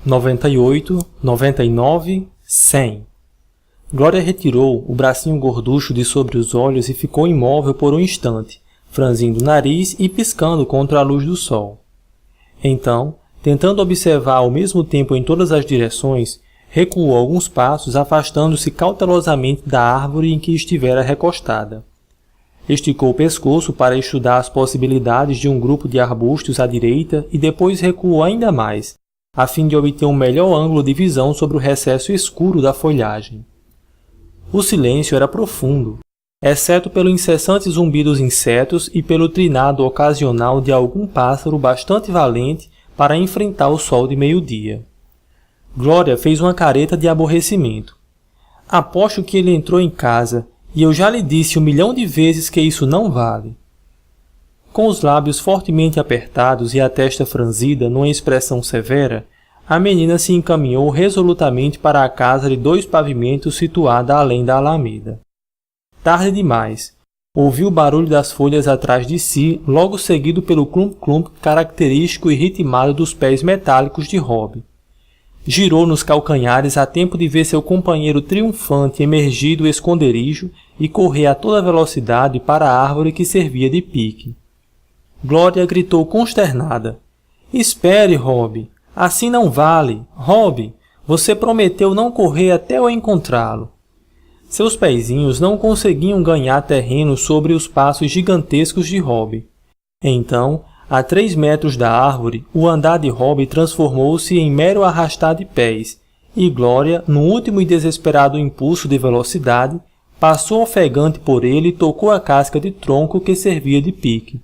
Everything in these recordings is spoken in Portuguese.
98, 99, 100. Glória retirou o bracinho gorducho de sobre os olhos e ficou imóvel por um instante, franzindo o nariz e piscando contra a luz do sol. Então, tentando observar ao mesmo tempo em todas as direções, recuou alguns passos, afastando-se cautelosamente da árvore em que estivera recostada. Esticou o pescoço para estudar as possibilidades de um grupo de arbustos à direita e depois recuou ainda mais, a fim de obter um melhor ângulo de visão sobre o recesso escuro da folhagem. O silêncio era profundo, exceto pelo incessante zumbi dos insetos e pelo trinado ocasional de algum pássaro bastante valente para enfrentar o sol de meio-dia. Glória fez uma careta de aborrecimento. Aposto que ele entrou em casa, e eu já lhe disse 1.000.000 de vezes que isso não vale. Com os lábios fortemente apertados e a testa franzida numa expressão severa, a menina se encaminhou resolutamente para a casa de 2 pavimentos situada além da alameda. Tarde demais. Ouviu o barulho das folhas atrás de si, logo seguido pelo clump-clump característico e ritmado dos pés metálicos de Rob. Girou nos calcanhares a tempo de ver seu companheiro triunfante emergir do esconderijo e correr a toda velocidade para a árvore que servia de pique. Glória gritou consternada. — Espere, Rob! Assim não vale! Rob! Você prometeu não correr até eu encontrá-lo. Seus pezinhos não conseguiam ganhar terreno sobre os passos gigantescos de Rob. Então, a 3 metros da árvore, o andar de Rob transformou-se em mero arrastar de pés, e Glória, no último e desesperado impulso de velocidade, passou ofegante por ele e tocou a casca de tronco que servia de pique.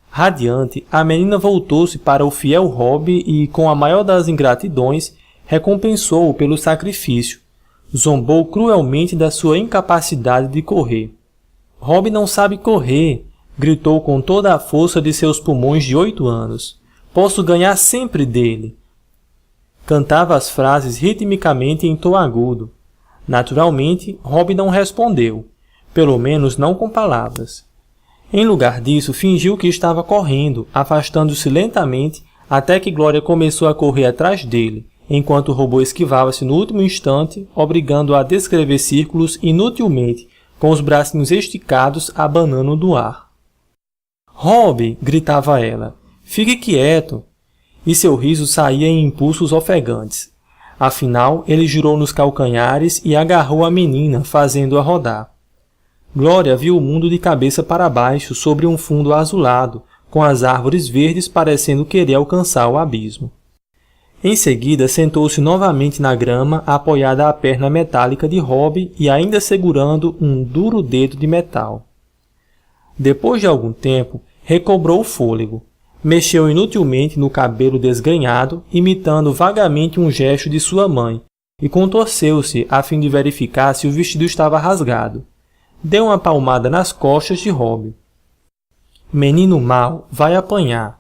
Radiante, a menina voltou-se para o fiel Rob e, com a maior das ingratidões, recompensou-o pelo sacrifício. Zombou cruelmente da sua incapacidade de correr. — Rob não sabe correr! Gritou com toda a força de seus pulmões de 8 anos. — Posso ganhar sempre dele! Cantava as frases ritmicamente em tom agudo. Naturalmente, Rob não respondeu, pelo menos não com palavras. Em lugar disso, fingiu que estava correndo, afastando-se lentamente até que Glória começou a correr atrás dele, enquanto o robô esquivava-se no último instante, obrigando-o a descrever círculos inutilmente, com os bracinhos esticados abanando do ar. — Rob! — gritava ela. — Fique quieto! E seu riso saía em impulsos ofegantes. Afinal, ele girou nos calcanhares e agarrou a menina, fazendo-a rodar. Glória viu o mundo de cabeça para baixo sobre um fundo azulado, com as árvores verdes parecendo querer alcançar o abismo. Em seguida, sentou-se novamente na grama, apoiada à perna metálica de Rob e ainda segurando um duro dedo de metal. Depois de algum tempo, recobrou o fôlego. Mexeu inutilmente no cabelo desgrenhado, imitando vagamente um gesto de sua mãe, e contorceu-se a fim de verificar se o vestido estava rasgado. Deu uma palmada nas costas de Rob. — Menino mau, vai apanhar.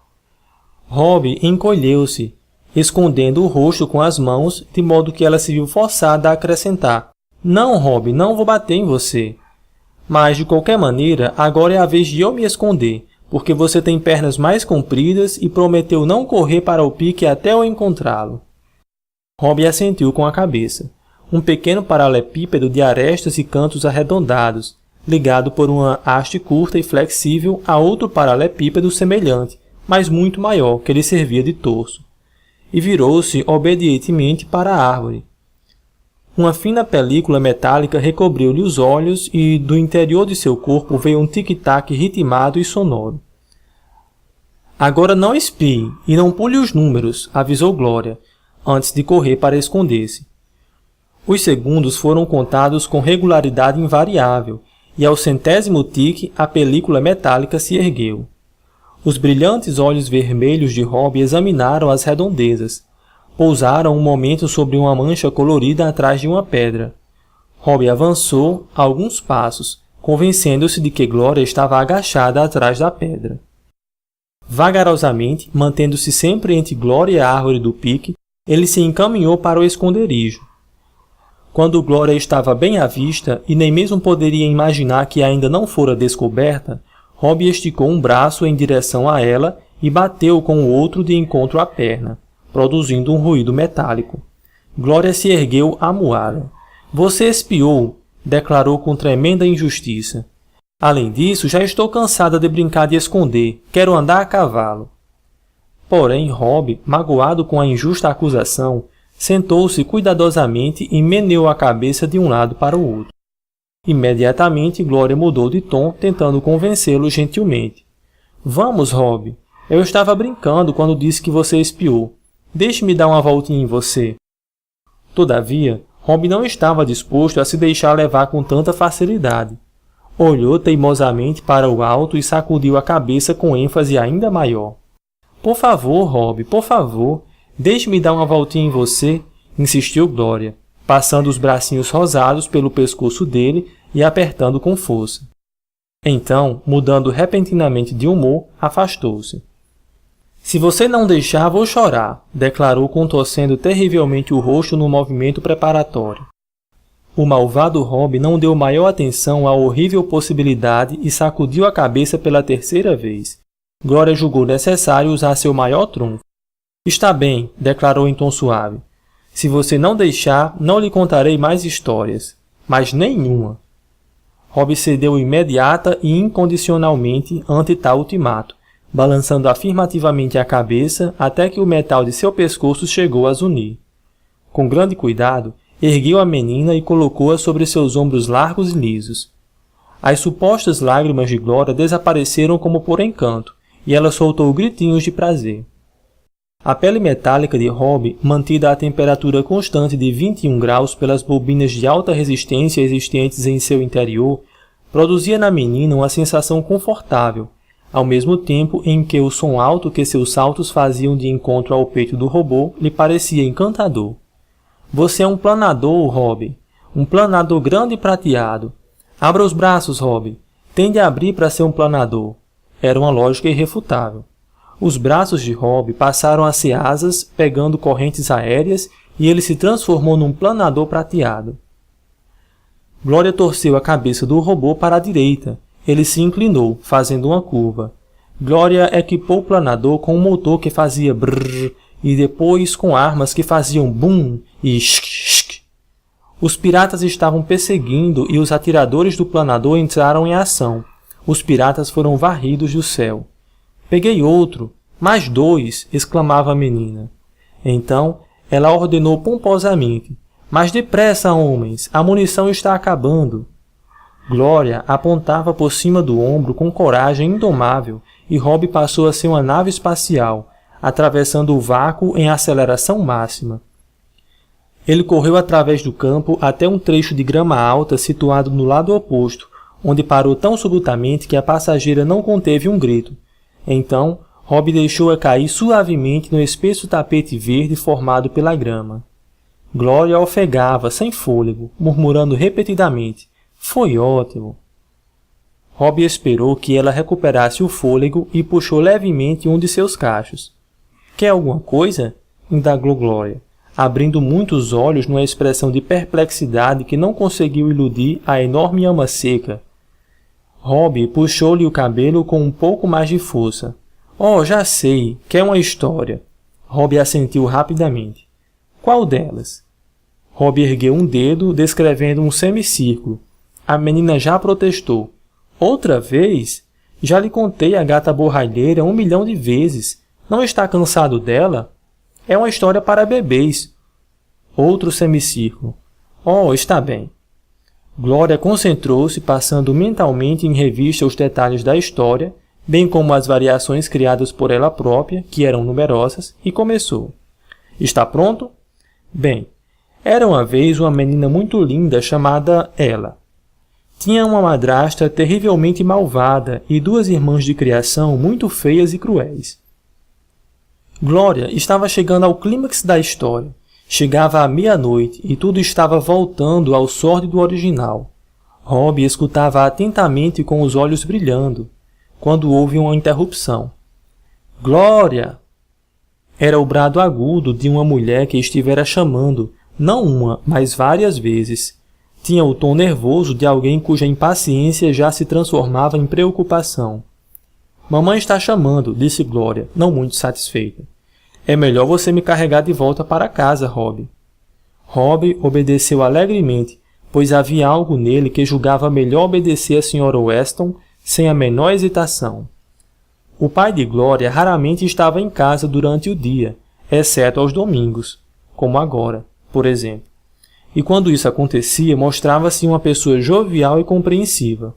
Rob encolheu-se, escondendo o rosto com as mãos, de modo que ela se viu forçada a acrescentar: — Não, Rob, não vou bater em você. Mas, de qualquer maneira, agora é a vez de eu me esconder, porque você tem pernas mais compridas e prometeu não correr para o pique até eu encontrá-lo. Rob assentiu com a cabeça. Um pequeno paralelepípedo de arestas e cantos arredondados, ligado por uma haste curta e flexível a outro paralelepípedo semelhante, mas muito maior, que lhe servia de torso. E virou-se obedientemente para a árvore. Uma fina película metálica recobriu-lhe os olhos e, do interior de seu corpo, veio um tic-tac ritmado e sonoro. — Agora não espie e não pule os números, avisou Glória, antes de correr para esconder-se. Os segundos foram contados com regularidade invariável, e ao 100º tique a película metálica se ergueu. Os brilhantes olhos vermelhos de Rob examinaram as redondezas. Pousaram um momento sobre uma mancha colorida atrás de uma pedra. Rob avançou alguns passos, convencendo-se de que Glória estava agachada atrás da pedra. Vagarosamente, mantendo-se sempre entre Glória e a árvore do pique, ele se encaminhou para o esconderijo. Quando Glória estava bem à vista e nem mesmo poderia imaginar que ainda não fora descoberta, Rob esticou um braço em direção a ela e bateu com o outro de encontro à perna, produzindo um ruído metálico. Glória se ergueu amuada. Você espiou, declarou com tremenda injustiça. Além disso, já estou cansada de brincar de esconder. Quero andar a cavalo. Porém, Rob, magoado com a injusta acusação, sentou-se cuidadosamente e meneou a cabeça de um lado para o outro. Imediatamente, Glória mudou de tom, tentando convencê-lo gentilmente. Vamos, Rob. Eu estava brincando quando disse que você espiou. Deixe-me dar uma voltinha em você. Todavia, Rob não estava disposto a se deixar levar com tanta facilidade. Olhou teimosamente para o alto e sacudiu a cabeça com ênfase ainda maior. Por favor, Rob, por favor, deixe-me dar uma voltinha em você, insistiu Glória, passando os bracinhos rosados pelo pescoço dele e apertando com força. Então, mudando repentinamente de humor, afastou-se. Se você não deixar, vou chorar, declarou contorcendo terrivelmente o rosto no movimento preparatório. O malvado Rob não deu maior atenção à horrível possibilidade e sacudiu a cabeça pela terceira vez. Glória julgou necessário usar seu maior trunfo. Está bem, declarou em tom suave. Se você não deixar, não lhe contarei mais histórias. Mas nenhuma. Rob cedeu imediata e incondicionalmente ante tal ultimato, balançando afirmativamente a cabeça até que o metal de seu pescoço chegou a zunir. Com grande cuidado, ergueu a menina e colocou-a sobre seus ombros largos e lisos. As supostas lágrimas de Glória desapareceram como por encanto, e ela soltou gritinhos de prazer. A pele metálica de Rob, mantida a temperatura constante de 21 graus pelas bobinas de alta resistência existentes em seu interior, produzia na menina uma sensação confortável, ao mesmo tempo em que o som alto que seus saltos faziam de encontro ao peito do robô lhe parecia encantador. Você é um planador, Rob. Um planador grande e prateado. Abra os braços, Rob. Tende a abrir para ser um planador. Era uma lógica irrefutável. Os braços de Rob passaram a ser asas, pegando correntes aéreas, e ele se transformou num planador prateado. Glória torceu a cabeça do robô para a direita. Ele se inclinou, fazendo uma curva. Glória equipou o planador com um motor que fazia brrr e depois com armas que faziam bum e shk. Os piratas estavam perseguindo e os atiradores do planador entraram em ação. Os piratas foram varridos do céu. Peguei outro, mais 2, exclamava a menina. Então, ela ordenou pomposamente. Mais depressa, homens, a munição está acabando. Glória apontava por cima do ombro com coragem indomável e Rob passou a ser uma nave espacial, atravessando o vácuo em aceleração máxima. Ele correu através do campo até um trecho de grama alta situado no lado oposto, onde parou tão subitamente que a passageira não conteve um grito. Então, Rob deixou-a cair suavemente no espesso tapete verde formado pela grama. Glória ofegava, sem fôlego, murmurando repetidamente: "Foi ótimo." Rob esperou que ela recuperasse o fôlego e puxou levemente um de seus cachos. "Quer alguma coisa?" indagou Glória, abrindo muitos olhos numa expressão de perplexidade que não conseguiu iludir a enorme ama seca. Rob puxou-lhe o cabelo com um pouco mais de força. "Oh, já sei, quer uma história." Rob assentiu rapidamente. "Qual delas?" Rob ergueu um dedo, descrevendo um semicírculo. A menina já protestou. "Outra vez? Já lhe contei a gata borralheira 1 milhão de vezes. Não está cansado dela? É uma história para bebês." Outro semicírculo. "Oh, está bem." Glória concentrou-se, passando mentalmente em revista os detalhes da história, bem como as variações criadas por ela própria, que eram numerosas, e começou. "Está pronto? Bem, era uma vez uma menina muito linda chamada Ela. Tinha uma madrasta terrivelmente malvada e 2 irmãs de criação muito feias e cruéis. Glória estava chegando ao clímax da história. Chegava à meia-noite e tudo estava voltando ao sórdido original. Rob escutava atentamente com os olhos brilhando, quando houve uma interrupção. "Glória!" Era o brado agudo de uma mulher que estivera chamando, não uma, mas várias vezes. Tinha o tom nervoso de alguém cuja impaciência já se transformava em preocupação. "Mamãe está chamando", disse Glória, não muito satisfeita. É melhor você me carregar de volta para casa, Rob. Rob obedeceu alegremente, pois havia algo nele que julgava melhor obedecer a Sra. Weston sem a menor hesitação. O pai de Glória raramente estava em casa durante o dia, exceto aos domingos, como agora, por exemplo. E quando isso acontecia, mostrava-se uma pessoa jovial e compreensiva.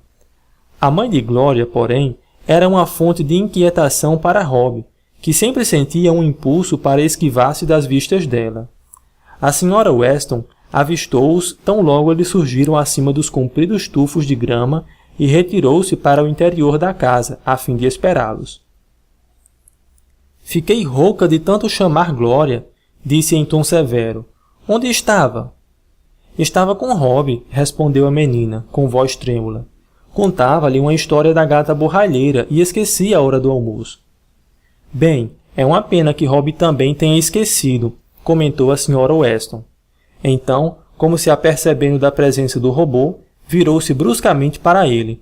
A mãe de Glória, porém, era uma fonte de inquietação para Rob, que sempre sentia um impulso para esquivar-se das vistas dela. A Sra. Weston avistou-os tão logo eles surgiram acima dos compridos tufos de grama e retirou-se para o interior da casa, a fim de esperá-los. Fiquei rouca de tanto chamar Glória, disse em tom severo. Onde estava? Estava com Rob, respondeu a menina, com voz trêmula. Contava-lhe uma história da gata borralheira e esqueci a hora do almoço. Bem, é uma pena que Rob também tenha esquecido, comentou a Sra. Weston. Então, como se apercebendo da presença do robô, virou-se bruscamente para ele.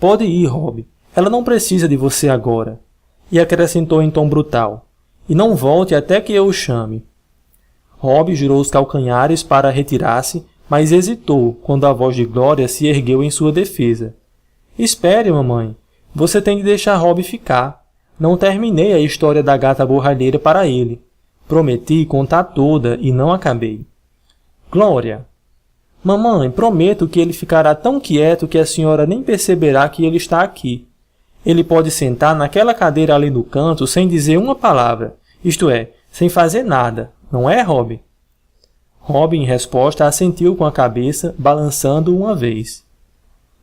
Pode ir, Rob. Ela não precisa de você agora. E acrescentou em tom brutal. E não volte até que eu o chame. Rob girou os calcanhares para retirar-se, mas hesitou quando a voz de Glória se ergueu em sua defesa. Espere, mamãe. Você tem de deixar Rob ficar. Não terminei a história da gata borralheira para ele. Prometi contar toda e não acabei. Glória. Mamãe, prometo que ele ficará tão quieto que a senhora nem perceberá que ele está aqui. Ele pode sentar naquela cadeira ali no canto sem dizer uma palavra, isto é, sem fazer nada, não é, Rob? Rob, em resposta, assentiu com a cabeça, balançando uma vez.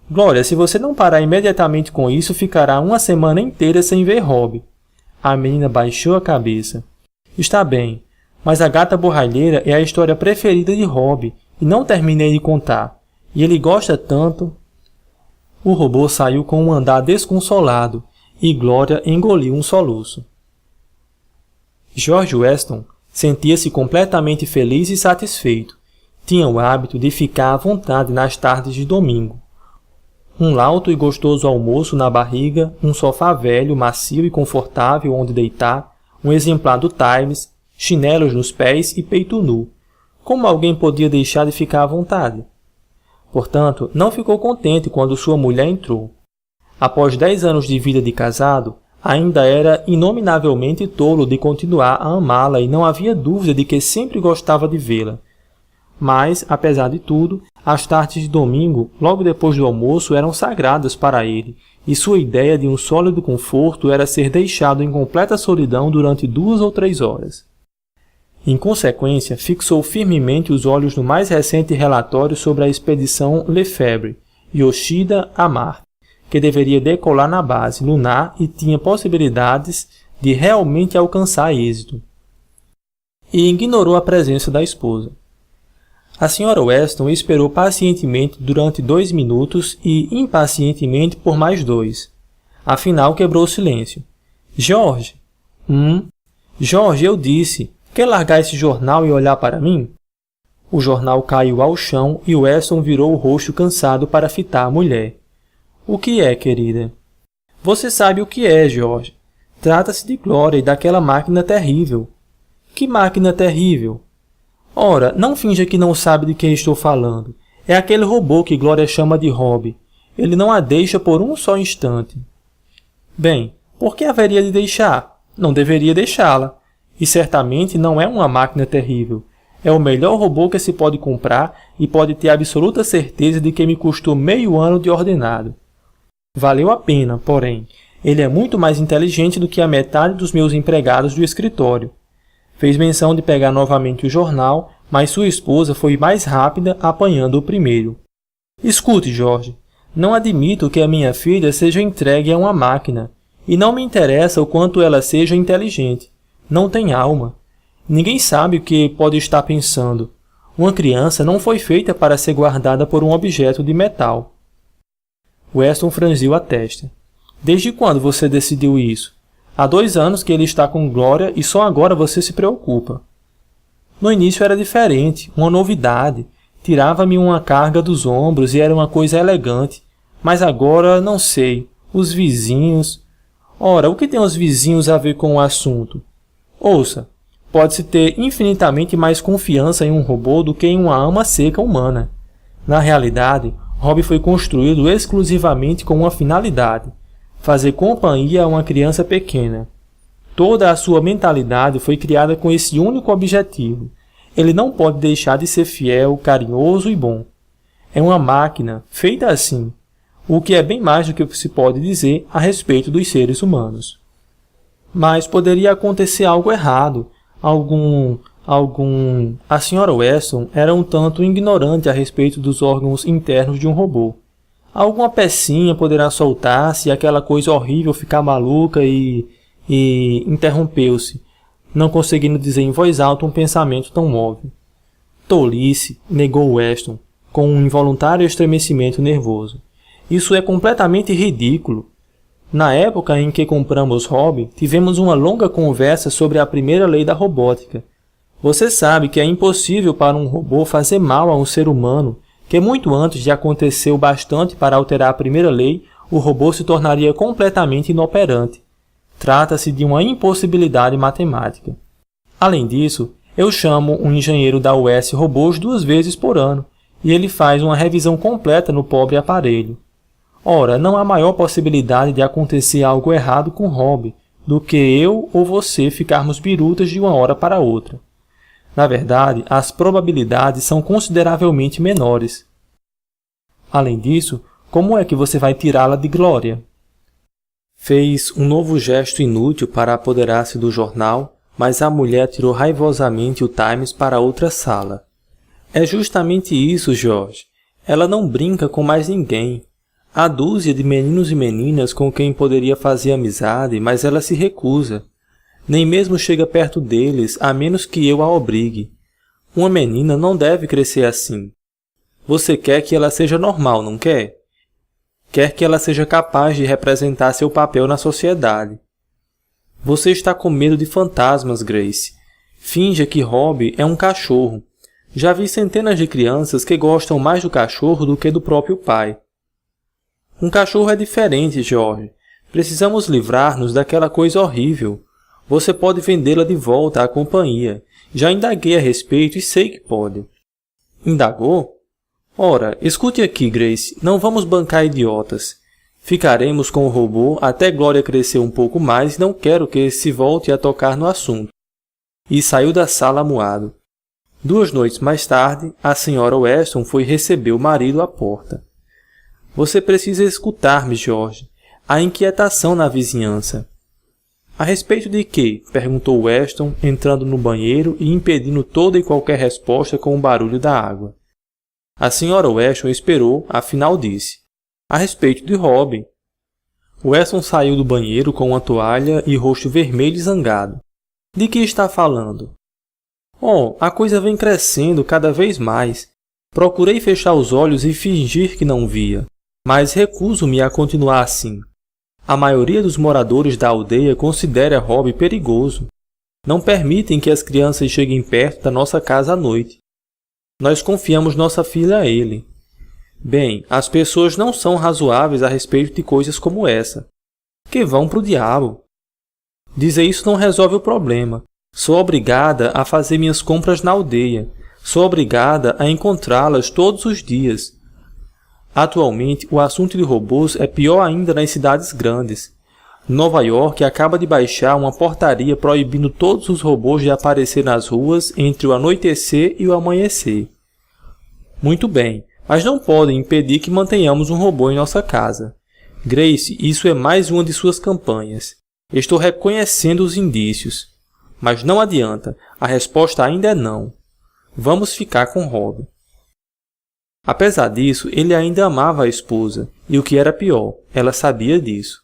Glória, se você não parar imediatamente com isso, ficará uma semana inteira sem ver Rob. A menina baixou a cabeça. Está bem, mas a gata borralheira é a história preferida de Rob, e não terminei de contar. E ele gosta tanto... O robô saiu com um andar desconsolado, e Glória engoliu um soluço. George Weston sentia-se completamente feliz e satisfeito. Tinha o hábito de ficar à vontade nas tardes de domingo. Um lauto e gostoso almoço na barriga, um sofá velho, macio e confortável onde deitar, um exemplar do Times, chinelos nos pés e peito nu. Como alguém podia deixar de ficar à vontade? Portanto, não ficou contente quando sua mulher entrou. Após 10 anos de vida de casado, ainda era inominavelmente tolo de continuar a amá-la e não havia dúvida de que sempre gostava de vê-la. Mas, apesar de tudo, as tardes de domingo, logo depois do almoço, eram sagradas para ele, e sua ideia de um sólido conforto era ser deixado em completa solidão durante 2 ou 3 horas. Em consequência, fixou firmemente os olhos no mais recente relatório sobre a expedição Lefebvre, Yoshida a Marte, que deveria decolar na base lunar e tinha possibilidades de realmente alcançar êxito. E ignorou a presença da esposa. A Sra. Weston esperou pacientemente durante 2 minutos e impacientemente por mais 2. Afinal, quebrou o silêncio. George? George, eu disse... Quer largar esse jornal e olhar para mim? O jornal caiu ao chão e Weston virou o rosto cansado para fitar a mulher. O que é, querida? Você sabe o que é, George. Trata-se de Glória e daquela máquina terrível. Que máquina terrível? Ora, não finja que não sabe de quem estou falando. É aquele robô que Glória chama de Rob. Ele não a deixa por um só instante. Bem, por que haveria de deixar? Não deveria deixá-la. E certamente não é uma máquina terrível. É o melhor robô que se pode comprar e pode ter absoluta certeza de que me custou meio ano de ordenado. Valeu a pena, porém. Ele é muito mais inteligente do que a metade dos meus empregados do escritório. Fez menção de pegar novamente o jornal, mas sua esposa foi mais rápida apanhando o primeiro. Escute, George. Não admito que a minha filha seja entregue a uma máquina, e não me interessa o quanto ela seja inteligente. Não tem alma. Ninguém sabe o que pode estar pensando. Uma criança não foi feita para ser guardada por um objeto de metal. Weston franziu a testa. Desde quando você decidiu isso? Há 2 anos que ele está com Glória e só agora você se preocupa. No início era diferente, uma novidade. Tirava-me uma carga dos ombros e era uma coisa elegante. Mas agora, não sei. Os vizinhos... Ora, o que tem os vizinhos a ver com o assunto? Ouça, pode-se ter infinitamente mais confiança em um robô do que em uma ama seca humana. Na realidade, Rob foi construído exclusivamente com uma finalidade: fazer companhia a uma criança pequena. Toda a sua mentalidade foi criada com esse único objetivo. Ele não pode deixar de ser fiel, carinhoso e bom. É uma máquina feita assim, o que é bem mais do que se pode dizer a respeito dos seres humanos. Mas poderia acontecer algo errado. A Sra. Weston era um tanto ignorante a respeito dos órgãos internos de um robô. Alguma pecinha poderá soltar-se e aquela coisa horrível ficar maluca e interrompeu-se, não conseguindo dizer em voz alta um pensamento tão óbvio. Tolice, negou Weston, com um involuntário estremecimento nervoso. Isso é completamente ridículo. Na época em que compramos Rob, tivemos uma longa conversa sobre a primeira lei da robótica. Você sabe que é impossível para um robô fazer mal a um ser humano, que muito antes de acontecer o bastante para alterar a primeira lei, o robô se tornaria completamente inoperante. Trata-se de uma impossibilidade matemática. Além disso, eu chamo um engenheiro da US Robôs 2 vezes por ano, e ele faz uma revisão completa no pobre aparelho. Ora, não há maior possibilidade de acontecer algo errado com Rob do que eu ou você ficarmos birutas de uma hora para outra. Na verdade, as probabilidades são consideravelmente menores. Além disso, como é que você vai tirá-la de glória? Fez um novo gesto inútil para apoderar-se do jornal, mas a mulher tirou raivosamente o Times para outra sala. É justamente isso, George. Ela não brinca com mais ninguém. Há dúzia de meninos e meninas com quem poderia fazer amizade, mas ela se recusa. Nem mesmo chega perto deles, a menos que eu a obrigue. Uma menina não deve crescer assim. Você quer que ela seja normal, não quer? Quer que ela seja capaz de representar seu papel na sociedade. Você está com medo de fantasmas, Grace. Finja que Rob é um cachorro. Já vi centenas de crianças que gostam mais do cachorro do que do próprio pai. Um cachorro é diferente, George. Precisamos livrar-nos daquela coisa horrível. Você pode vendê-la de volta à companhia. Já indaguei a respeito e sei que pode. Indagou? Ora, escute aqui, Grace. Não vamos bancar idiotas. Ficaremos com o robô até Glória crescer um pouco mais e não quero que se volte a tocar no assunto. E saiu da sala amuado. 2 noites mais tarde, a Sra. Weston foi receber o marido à porta. Você precisa escutar-me, George. Há inquietação na vizinhança. A respeito de quê? Perguntou Weston, entrando no banheiro e impedindo toda e qualquer resposta com o barulho da água. A Sra. Weston esperou, afinal disse: a respeito de Rob. Weston saiu do banheiro com uma toalha e rosto vermelho e zangado. De que está falando? Oh, a coisa vem crescendo cada vez mais. Procurei fechar os olhos e fingir que não via, mas recuso-me a continuar assim. A maioria dos moradores da aldeia considera Rob perigoso. Não permitem que as crianças cheguem perto da nossa casa à noite. Nós confiamos nossa filha a ele. Bem, as pessoas não são razoáveis a respeito de coisas como essa. Que vão para o diabo. Dizer isso não resolve o problema. Sou obrigada a fazer minhas compras na aldeia. Sou obrigada a encontrá-las todos os dias. Atualmente, o assunto de robôs é pior ainda nas cidades grandes. Nova York acaba de baixar uma portaria proibindo todos os robôs de aparecer nas ruas entre o anoitecer e o amanhecer. Muito bem, mas não podem impedir que mantenhamos um robô em nossa casa. Grace, isso é mais uma de suas campanhas. Estou reconhecendo os indícios. Mas não adianta, a resposta ainda é não. Vamos ficar com Rob. Apesar disso, ele ainda amava a esposa, e o que era pior, ela sabia disso.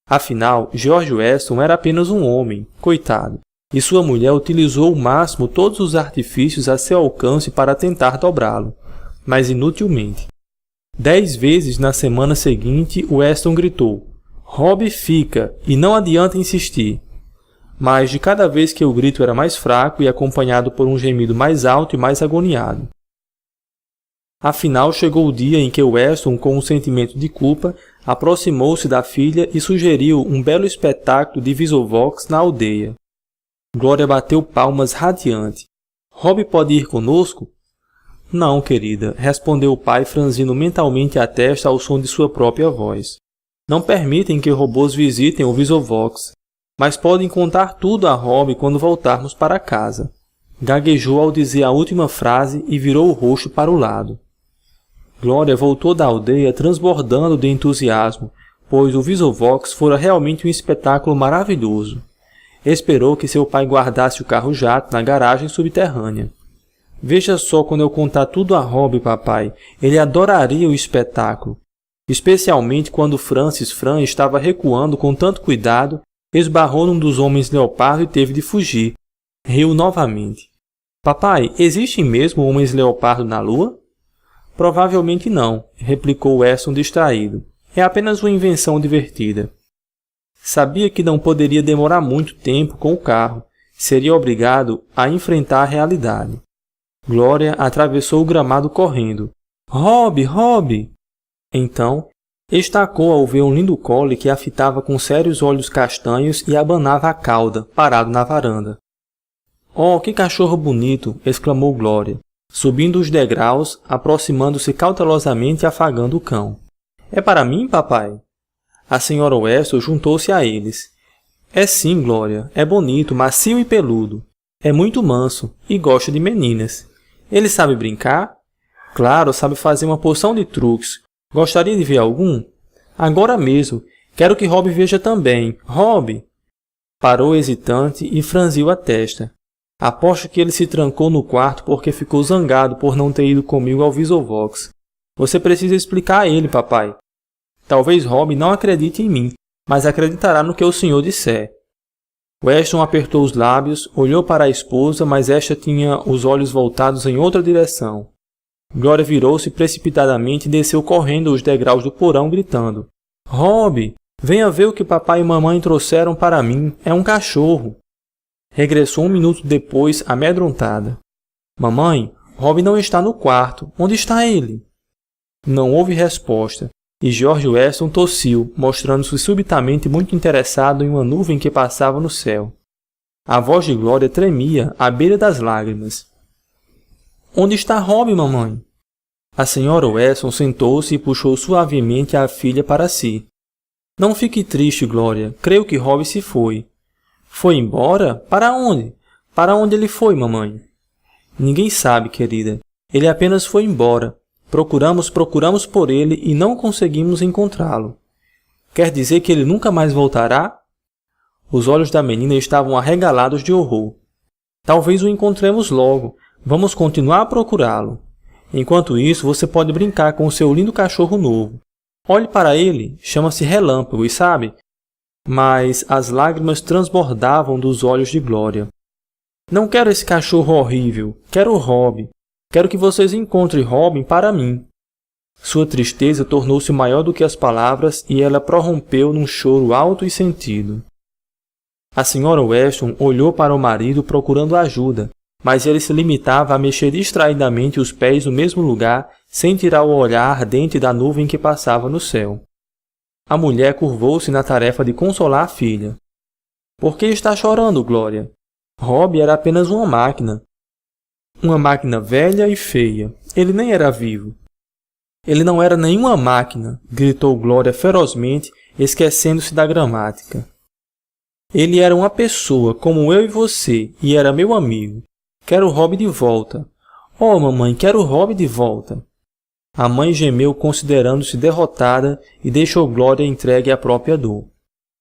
Afinal, George Weston era apenas um homem, coitado, e sua mulher utilizou ao máximo todos os artifícios a seu alcance para tentar dobrá-lo, mas inutilmente. 10 vezes na semana seguinte, Weston gritou: Rob, fica, e não adianta insistir. Mas de cada vez que o grito era mais fraco e acompanhado por um gemido mais alto e mais agoniado. Afinal, chegou o dia em que Weston, com um sentimento de culpa, aproximou-se da filha e sugeriu um belo espetáculo de Visovox na aldeia. Glória bateu palmas radiante. Rob pode ir conosco? Não, querida, respondeu o pai, franzindo mentalmente a testa ao som de sua própria voz. Não permitem que robôs visitem o Visovox, mas podem contar tudo a Rob quando voltarmos para casa. Gaguejou ao dizer a última frase e virou o rosto para o lado. Glória voltou da aldeia transbordando de entusiasmo, pois o Visovox fora realmente um espetáculo maravilhoso. Esperou que seu pai guardasse o carro-jato na garagem subterrânea. Veja só quando eu contar tudo a Rob, papai. Ele adoraria o espetáculo. Especialmente quando Francis Fran estava recuando com tanto cuidado, esbarrou num dos homens leopardo e teve de fugir. Riu novamente. Papai, existem mesmo homens leopardo na Lua? Provavelmente não, replicou Weston distraído. É apenas uma invenção divertida. Sabia que não poderia demorar muito tempo com o carro. Seria obrigado a enfrentar a realidade. Glória atravessou o gramado correndo. Rob, Rob! Então, estacou ao ver um lindo collie que a fitava com sérios olhos castanhos e abanava a cauda, parado na varanda. Oh, que cachorro bonito! Exclamou Glória, subindo os degraus, aproximando-se cautelosamente e afagando o cão. É para mim, papai? A senhora Weston juntou-se a eles. É sim, Glória. É bonito, macio e peludo. É muito manso e gosta de meninas. Ele sabe brincar? Claro, sabe fazer uma porção de truques. Gostaria de ver algum? Agora mesmo. Quero que Rob veja também. Rob! Parou hesitante e franziu a testa. Aposto que ele se trancou no quarto porque ficou zangado por não ter ido comigo ao Visovox. Você precisa explicar a ele, papai. Talvez Rob não acredite em mim, mas acreditará no que o senhor disser. Weston apertou os lábios, olhou para a esposa, mas esta tinha os olhos voltados em outra direção. Glória virou-se precipitadamente e desceu correndo os degraus do porão, gritando. Rob, venha ver o que papai e mamãe trouxeram para mim. É um cachorro. Regressou 1 minuto depois, amedrontada. Mamãe, Rob não está no quarto. Onde está ele? Não houve resposta. E George Weston tossiu, mostrando-se subitamente muito interessado em uma nuvem que passava no céu. A voz de Glória tremia, à beira das lágrimas. Onde está Rob, mamãe? A senhora Weston sentou-se e puxou suavemente a filha para si. Não fique triste, Glória. Creio que Rob se foi. Foi embora? Para onde? Para onde ele foi, mamãe? Ninguém sabe, querida. Ele apenas foi embora. Procuramos por ele e não conseguimos encontrá-lo. Quer dizer que ele nunca mais voltará? Os olhos da menina estavam arregalados de horror. Talvez o encontremos logo. Vamos continuar a procurá-lo. Enquanto isso, você pode brincar com o seu lindo cachorro novo. Olhe para ele, chama-se Relâmpago, e sabe? Mas as lágrimas transbordavam dos olhos de Glória. Não quero esse cachorro horrível. Quero o Rob. Quero que vocês encontrem Robin para mim. Sua tristeza tornou-se maior do que as palavras e ela prorrompeu num choro alto e sentido. A senhora Weston olhou para o marido procurando ajuda, mas ele se limitava a mexer distraidamente os pés no mesmo lugar, sem tirar o olhar ardente da nuvem que passava no céu. A mulher curvou-se na tarefa de consolar a filha. Por que está chorando, Glória? Rob era apenas uma máquina. Uma máquina velha e feia. Ele nem era vivo. Ele não era nenhuma máquina, gritou Glória ferozmente, esquecendo-se da gramática. Ele era uma pessoa, como eu e você, e era meu amigo. Quero Rob de volta. Oh, mamãe, quero Rob de volta. A mãe gemeu considerando-se derrotada e deixou Glória entregue à própria dor.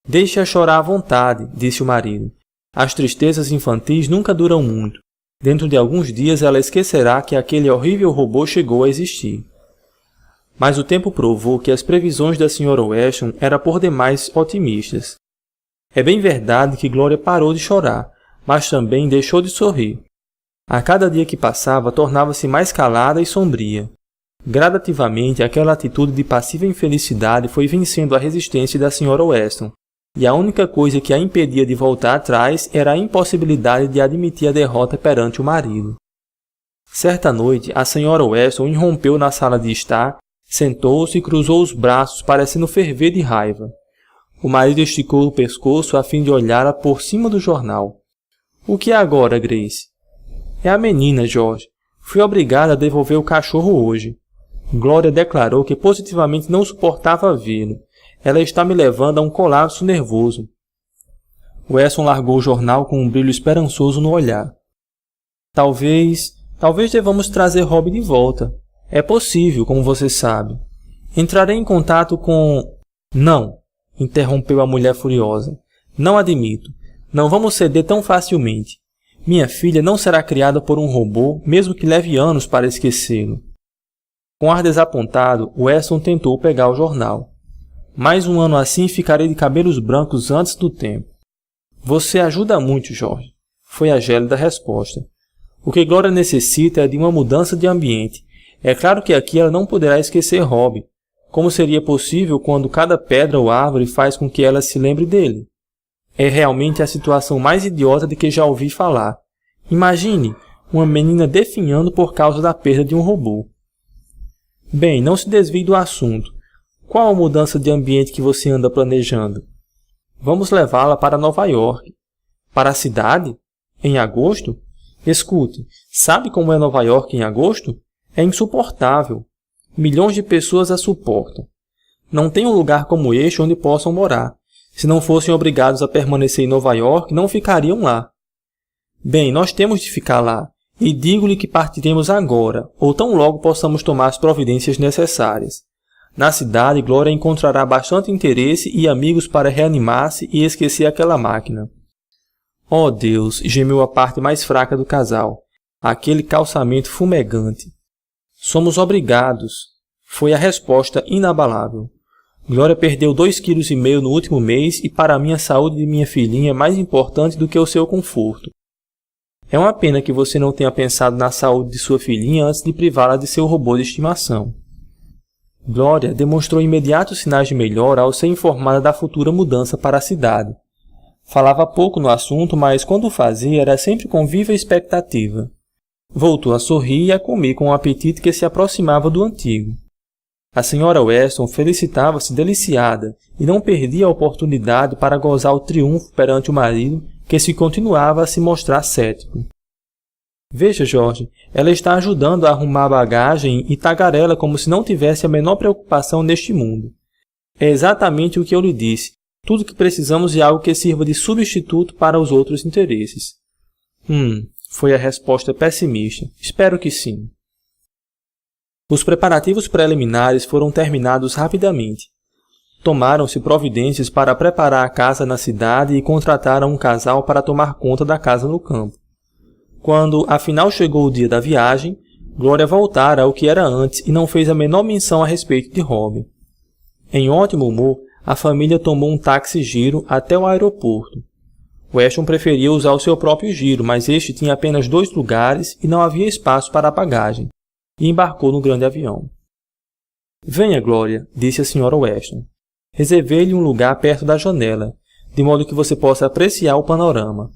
Deixe-a chorar à vontade, disse o marido. As tristezas infantis nunca duram muito. Dentro de alguns dias ela esquecerá que aquele horrível robô chegou a existir. Mas o tempo provou que as previsões da Sra. Weston eram por demais otimistas. É bem verdade que Glória parou de chorar, mas também deixou de sorrir. A cada dia que passava, tornava-se mais calada e sombria. Gradativamente, aquela atitude de passiva infelicidade foi vencendo a resistência da Sra. Weston, e a única coisa que a impedia de voltar atrás era a impossibilidade de admitir a derrota perante o marido. Certa noite, a Sra. Weston irrompeu na sala de estar, sentou-se e cruzou os braços, parecendo ferver de raiva. O marido esticou o pescoço a fim de olhar por cima do jornal. O que é agora, Grace? É a menina, George. Fui obrigada a devolver o cachorro hoje. Glória declarou que positivamente não suportava vê-lo. Ela está me levando a um colapso nervoso. Weston largou o jornal com um brilho esperançoso no olhar. Talvez devamos trazer Rob de volta. É possível, como você sabe. Entrarei em contato com... Não, interrompeu a mulher furiosa. Não admito. Não vamos ceder tão facilmente. Minha filha não será criada por um robô, mesmo que leve anos para esquecê-lo. Com ar desapontado, Weston tentou pegar o jornal. Mais um ano assim ficarei de cabelos brancos antes do tempo. Você ajuda muito, George, foi a gélida resposta. O que Glória necessita é de uma mudança de ambiente. É claro que aqui ela não poderá esquecer Rob. Como seria possível quando cada pedra ou árvore faz com que ela se lembre dele? É realmente a situação mais idiota de que já ouvi falar. Imagine, uma menina definhando por causa da perda de um robô. Bem, não se desvie do assunto. Qual a mudança de ambiente que você anda planejando? Vamos levá-la para Nova York. Para a cidade? Em agosto? Escute, sabe como é Nova York em agosto? É insuportável. Milhões de pessoas a suportam. Não tem um lugar como este onde possam morar. Se não fossem obrigados a permanecer em Nova York, não ficariam lá. Bem, nós temos de ficar lá, e digo-lhe que partiremos agora, ou tão logo possamos tomar as providências necessárias. Na cidade, Glória encontrará bastante interesse e amigos para reanimar-se e esquecer aquela máquina. Oh Deus, gemeu a parte mais fraca do casal, aquele calçamento fumegante. Somos obrigados, foi a resposta inabalável. Glória perdeu 2,5 kg no último mês e para mim a saúde de minha filhinha é mais importante do que o seu conforto. É uma pena que você não tenha pensado na saúde de sua filhinha antes de privá-la de seu robô de estimação. Glória demonstrou imediatos sinais de melhora ao ser informada da futura mudança para a cidade. Falava pouco no assunto, mas quando o fazia era sempre com viva expectativa. Voltou a sorrir e a comer com um apetite que se aproximava do antigo. A senhora Weston felicitava-se deliciada e não perdia a oportunidade para gozar o triunfo perante o marido, que se continuava a se mostrar cético. Veja, George, ela está ajudando a arrumar a bagagem e tagarela como se não tivesse a menor preocupação neste mundo. É exatamente o que eu lhe disse. Tudo que precisamos é algo que sirva de substituto para os outros interesses. Foi a resposta pessimista. Espero que sim. Os preparativos preliminares foram terminados rapidamente. Tomaram-se providências para preparar a casa na cidade e contrataram um casal para tomar conta da casa no campo. Quando, afinal, chegou o dia da viagem, Glória voltara ao que era antes e não fez a menor menção a respeito de Rob. Em ótimo humor, a família tomou um táxi-giro até o aeroporto. Weston preferia usar o seu próprio giro, mas este tinha apenas 2 lugares e não havia espaço para a bagagem, e embarcou no grande avião. Venha, Glória, disse a Sra. Weston. Reservei-lhe um lugar perto da janela, de modo que você possa apreciar o panorama.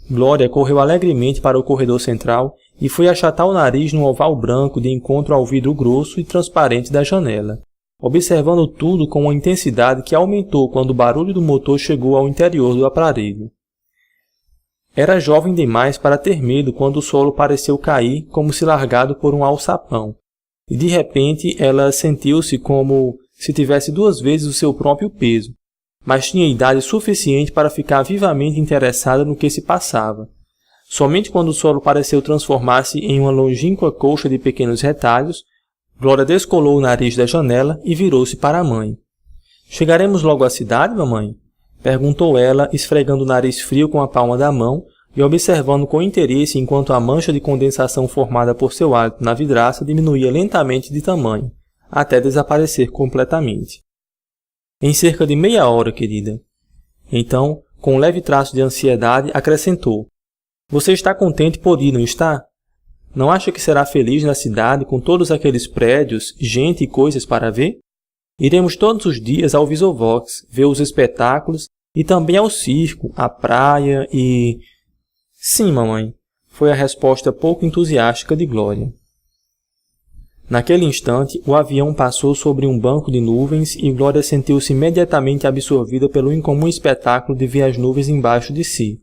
Glória correu alegremente para o corredor central e foi achatar o nariz num oval branco de encontro ao vidro grosso e transparente da janela, observando tudo com uma intensidade que aumentou quando o barulho do motor chegou ao interior do aparelho. Era jovem demais para ter medo quando o solo pareceu cair como se largado por um alçapão, e de repente ela sentiu-se como se tivesse 2 vezes o seu próprio peso, mas tinha idade suficiente para ficar vivamente interessada no que se passava. Somente quando o solo pareceu transformar-se em uma longínqua colcha de pequenos retalhos, Glória descolou o nariz da janela e virou-se para a mãe. — Chegaremos logo à cidade, mamãe? Perguntou ela, esfregando o nariz frio com a palma da mão e observando com interesse enquanto a mancha de condensação formada por seu hálito na vidraça diminuía lentamente de tamanho, até desaparecer completamente. Em cerca de meia hora, querida. Então, com um leve traço de ansiedade, acrescentou. Você está contente por ir, não está? Não acha que será feliz na cidade com todos aqueles prédios, gente e coisas para ver? Iremos todos os dias ao Visovox, ver os espetáculos e também ao circo, à praia e... Sim, mamãe, foi a resposta pouco entusiástica de Glória. Naquele instante, o avião passou sobre um banco de nuvens e Glória sentiu-se imediatamente absorvida pelo incomum espetáculo de ver as nuvens embaixo de si.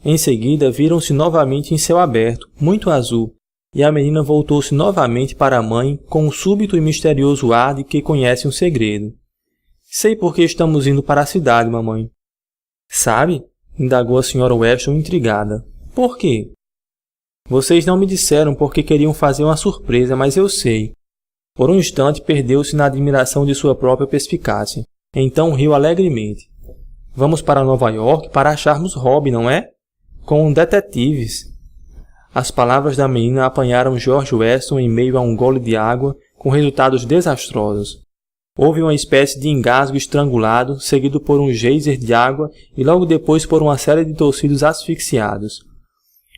Em seguida, viram-se novamente em céu aberto, muito azul, e a menina voltou-se novamente para a mãe com um súbito e misterioso ar de que conhece um segredo. Sei por que estamos indo para a cidade, mamãe. Sabe? Indagou a Sra. Weston intrigada. Por quê? Vocês não me disseram porque queriam fazer uma surpresa, mas eu sei. Por um instante perdeu-se na admiração de sua própria perspicácia. Então riu alegremente. Vamos para Nova York para acharmos Rob, não é? Com detetives. As palavras da menina apanharam George Weston em meio a um gole de água, com resultados desastrosos. Houve uma espécie de engasgo estrangulado, seguido por um geyser de água e logo depois por uma série de tossidos asfixiados.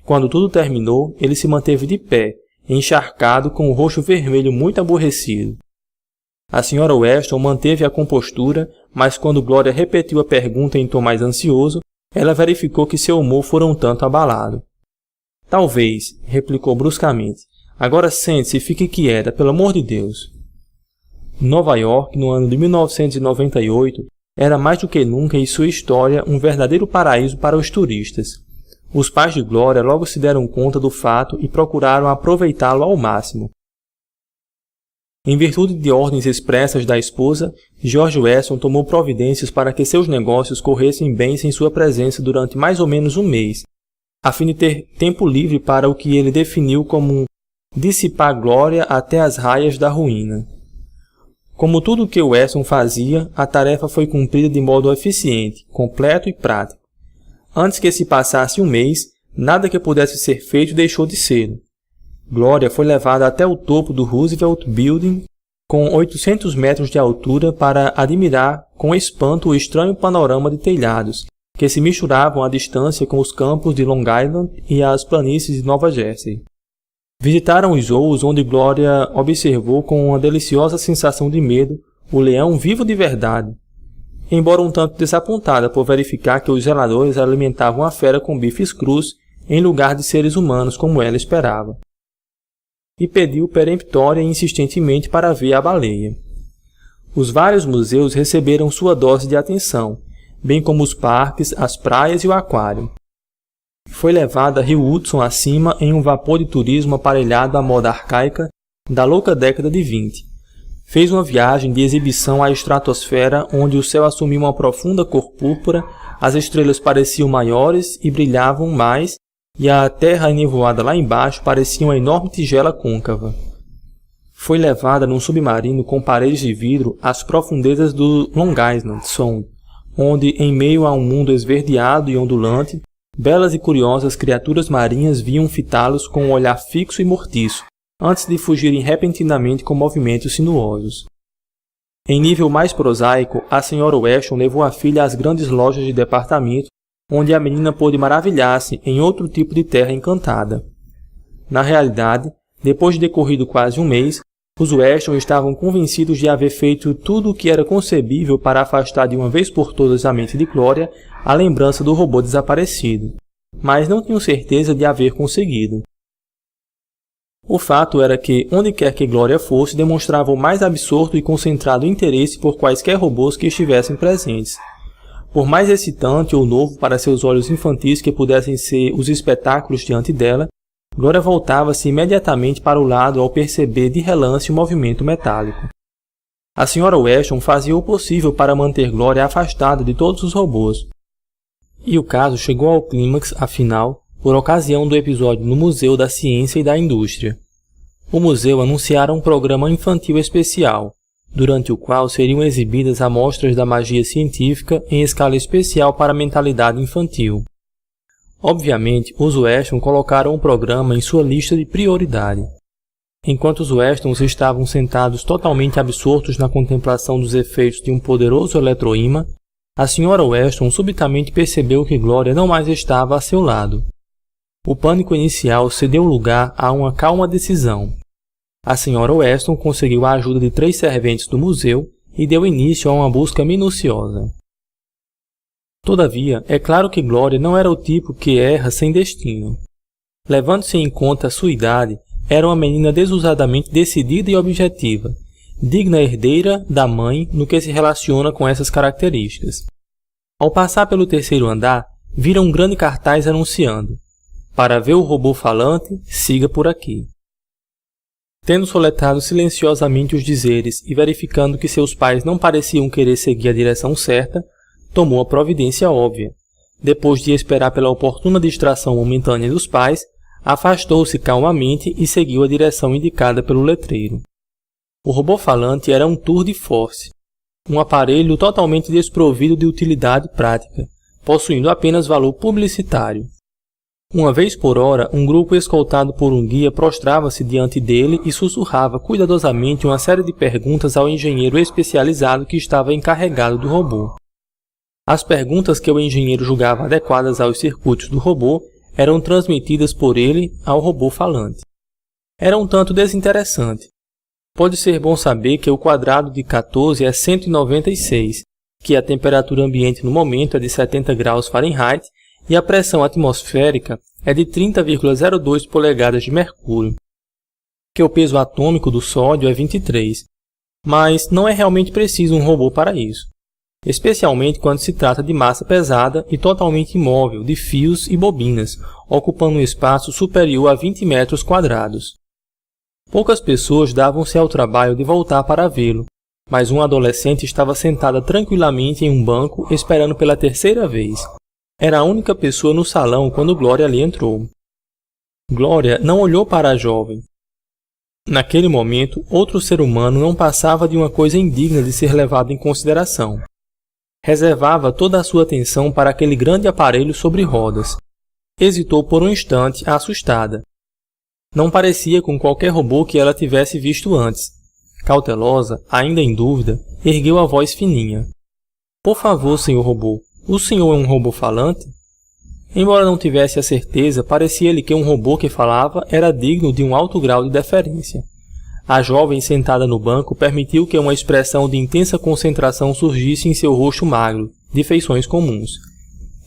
Quando tudo terminou, ele se manteve de pé, encharcado, com o rosto vermelho muito aborrecido. A Sra. Weston manteve a compostura, mas quando Gloria repetiu a pergunta em tom mais ansioso, ela verificou que seu humor fora um tanto abalado. Talvez, replicou bruscamente. Agora sente-se e fique quieta, pelo amor de Deus. Nova York, no ano de 1998, era mais do que nunca em sua história um verdadeiro paraíso para os turistas. Os pais de Gloria logo se deram conta do fato e procuraram aproveitá-lo ao máximo. Em virtude de ordens expressas da esposa, George Weston tomou providências para que seus negócios corressem bem sem sua presença durante mais ou menos um mês, a fim de ter tempo livre para o que ele definiu como dissipar Gloria até as raias da ruína. Como tudo o que Weston fazia, a tarefa foi cumprida de modo eficiente, completo e prático. Antes que se passasse um mês, nada que pudesse ser feito deixou de ser. Gloria foi levada até o topo do Roosevelt Building, com 800 metros de altura, para admirar com espanto o estranho panorama de telhados, que se misturavam à distância com os campos de Long Island e as planícies de Nova Jersey. Visitaram os zoos, onde Gloria observou com uma deliciosa sensação de medo o leão vivo de verdade, embora um tanto desapontada por verificar que os zeladores alimentavam a fera com bifes crus em lugar de seres humanos como ela esperava. E pediu peremptória e insistentemente para ver a baleia. Os vários museus receberam sua dose de atenção, bem como os parques, as praias e o aquário. Foi levada rio Hudson acima em um vapor de turismo aparelhado à moda arcaica da louca década de 20. Fez uma viagem de exibição à estratosfera, onde o céu assumiu uma profunda cor púrpura, as estrelas pareciam maiores e brilhavam mais, e a terra enevoada lá embaixo parecia uma enorme tigela côncava. Foi levada num submarino com paredes de vidro às profundezas do Long Island Sound, onde, em meio a um mundo esverdeado e ondulante, belas e curiosas criaturas marinhas viam fitá-los com um olhar fixo e mortiço, antes de fugirem repentinamente com movimentos sinuosos. Em nível mais prosaico, a Sra. Weston levou a filha às grandes lojas de departamento, onde a menina pôde maravilhar-se em outro tipo de terra encantada. Na realidade, depois de decorrido quase um mês, os Weston estavam convencidos de haver feito tudo o que era concebível para afastar de uma vez por todas da mente de Gloria a lembrança do robô desaparecido, mas não tinham certeza de haver conseguido. O fato era que, onde quer que Gloria fosse, demonstrava o mais absorto e concentrado interesse por quaisquer robôs que estivessem presentes. Por mais excitante ou novo para seus olhos infantis que pudessem ser os espetáculos diante dela, Gloria voltava-se imediatamente para o lado ao perceber de relance o movimento metálico. A Sra. Weston fazia o possível para manter Gloria afastada de todos os robôs. E o caso chegou ao clímax, afinal, por ocasião do episódio no Museu da Ciência e da Indústria. O museu anunciara um programa infantil especial, durante o qual seriam exibidas amostras da magia científica em escala especial para a mentalidade infantil. Obviamente, os Weston colocaram o programa em sua lista de prioridade. Enquanto os Westons estavam sentados totalmente absortos na contemplação dos efeitos de um poderoso eletroímã, a Sra. Weston subitamente percebeu que Gloria não mais estava a seu lado. O pânico inicial cedeu lugar a uma calma decisão. A Sra. Weston conseguiu a ajuda de 3 serventes do museu e deu início a uma busca minuciosa. Todavia, é claro que Gloria não era o tipo que erra sem destino. Levando-se em conta a sua idade, era uma menina desusadamente decidida e objetiva, digna herdeira da mãe no que se relaciona com essas características. Ao passar pelo 3º andar, viram um grande cartaz anunciando: "Para ver o robô falante, siga por aqui." Tendo soletrado silenciosamente os dizeres e verificando que seus pais não pareciam querer seguir a direção certa, tomou a providência óbvia. Depois de esperar pela oportuna distração momentânea dos pais, afastou-se calmamente e seguiu a direção indicada pelo letreiro. O robô falante era um tour de force, um aparelho totalmente desprovido de utilidade prática, possuindo apenas valor publicitário. Uma vez por hora, um grupo escoltado por um guia prostrava-se diante dele e sussurrava cuidadosamente uma série de perguntas ao engenheiro especializado que estava encarregado do robô. As perguntas que o engenheiro julgava adequadas aos circuitos do robô eram transmitidas por ele ao robô falante. Era um tanto desinteressante. Pode ser bom saber que o quadrado de 14 é 196, que a temperatura ambiente no momento é de 70 graus Fahrenheit e a pressão atmosférica é de 30,02 polegadas de mercúrio, que o peso atômico do sódio é 23, mas não é realmente preciso um robô para isso, especialmente quando se trata de massa pesada e totalmente imóvel, de fios e bobinas, ocupando um espaço superior a 20 metros quadrados. Poucas pessoas davam-se ao trabalho de voltar para vê-lo, mas uma adolescente estava sentada tranquilamente em um banco esperando pela terceira vez. Era a única pessoa no salão quando Glória ali entrou. Glória não olhou para a jovem. Naquele momento, outro ser humano não passava de uma coisa indigna de ser levado em consideração. Reservava toda a sua atenção para aquele grande aparelho sobre rodas. Hesitou por um instante, assustada. Não parecia com qualquer robô que ela tivesse visto antes. Cautelosa, ainda em dúvida, ergueu a voz fininha. "Por favor, senhor robô, o senhor é um robô falante?" Embora não tivesse a certeza, parecia-lhe que um robô que falava era digno de um alto grau de deferência. A jovem sentada no banco permitiu que uma expressão de intensa concentração surgisse em seu rosto magro, de feições comuns.